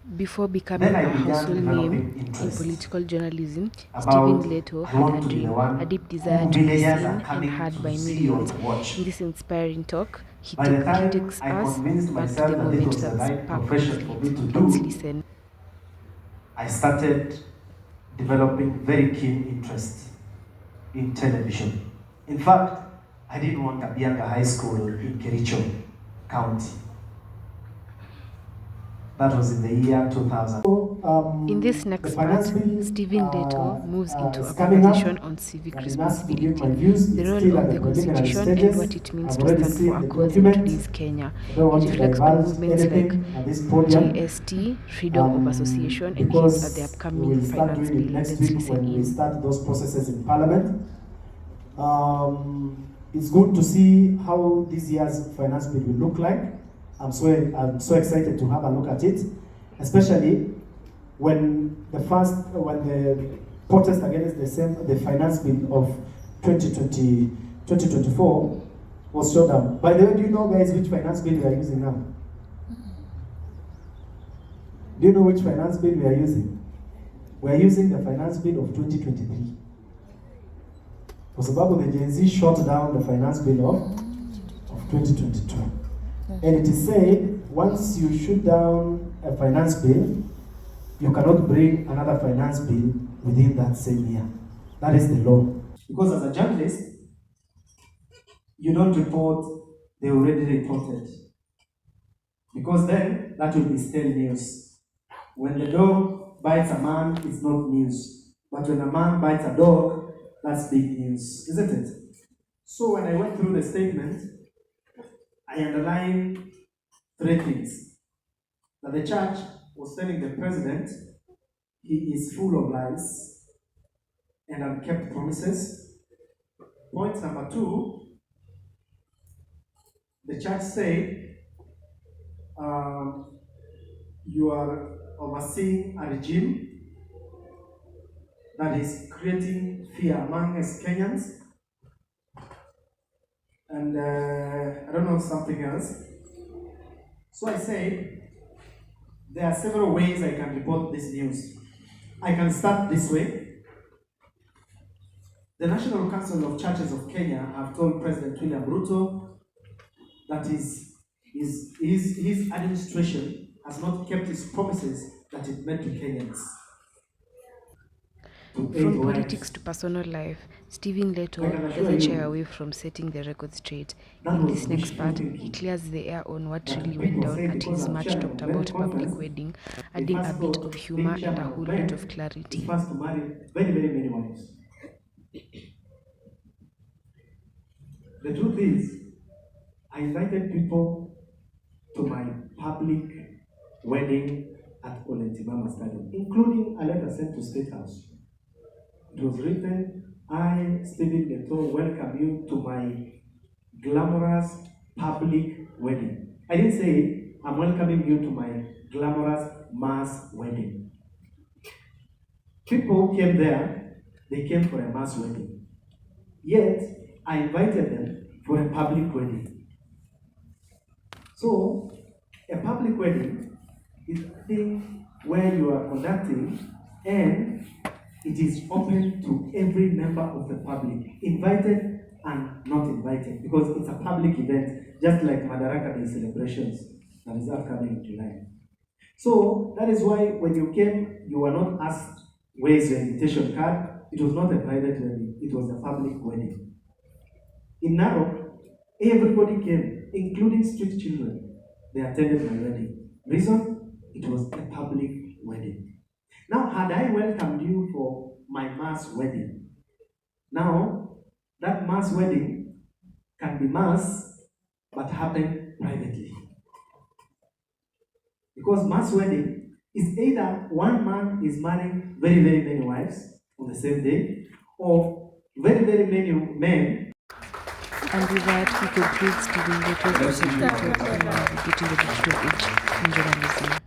Before becoming Then I a began household name developing in interest political journalism, Stephen about Letoo I had want a to be the dream, a one deep desire who to be villagers are seen and coming heard to by see or millions. to In watch. this inspiring talk, By the he time takes I us convinced back to the myself that it moment was the that right sparked his profession for lead. me to Let's do, listen. I started developing very keen interest in television. In fact, I didn't want to be at the high school in Kericho County. That was in the year 2000. In this The next finance part, bill Stephen Letoo moves into is a coming conversation up, on civic and in us to give responsibility, my views, the it's role still at of the the preliminary Constitution, and what stages. it means I've to already stand for seen a the cause in document. today's Kenya. I don't It want to reflects on divulge movements like anything at this podium JST, freedom of association, and hints at the because we upcoming will start finance doing it bill. next Let's week listen when we in. start those processes in Parliament. It's good to see how this year's finance bill will look like. I'm so excited to have a look at it, especially when the protest against the finance bill of 2024 was shut down. By the way, do you know, guys, which finance bill we are using now? Do you know which finance bill we are using? We are using the finance bill of 2023. Kwa sababu the Gen Z shut down the finance bill of 2022. And it is said, once you shoot down a finance bill, you cannot bring another finance bill within that same year. That is the law. Because as a journalist, you don't report the already reported. Because then that will be stale news. When the dog bites a man, it's not news. But when a man bites a dog, that's big news, isn't it? So when I went through the statement, I underlined three things. That the church was telling the president he is full of lies and unkept promises. Point number two, the church said you are overseeing a regime that is creating fear among us Kenyans. And I don't know something else. So I said, there are several ways I can report this news. I can start this way. The National Council of Churches of Kenya have told President William Ruto that his administration has not kept its promises that it made to Kenyans. To From aid wives. politics to personal life, Stephen I Letoo can assure doesn't shy you, away from setting the record straight. that In was this next wishful part, he thinking. clears the air on what really That went people down say at because his I'm much chairman talked of any about conference, public wedding, the adding a first bit goal of of being humor and a chairman whole of lot of men is clarity. first to marry very, very many wives. The truth is, I invited people to my public wedding at Olentimama Stadium, including a letter sent to State House. It was written, I, Stephen Letoo, welcome you to my glamorous public wedding. I didn't say, I'm welcoming you to my glamorous mass wedding. People who came there, they came for a mass wedding. Yet, I invited them for a public wedding. So, a public wedding is a thing where you are conducting and it is open to every member of the public, invited and not invited, because it's a public event, just like Madaraka Day celebrations that is upcoming in July. So that is why when you came, you were not asked where is your invitation card. It was not a private wedding, it was a public wedding. In Narok, everybody came, including street children. They attended my wedding. Reason? It was a public wedding. Now, had I welcomed you for my mass wedding, now that mass wedding can be mass but happen privately. Because mass wedding is either one man is marrying very, very many wives on the same day, or very, very many men. And with that, we conclude Stephen Letoo's episode on navigating the digital age in journalism.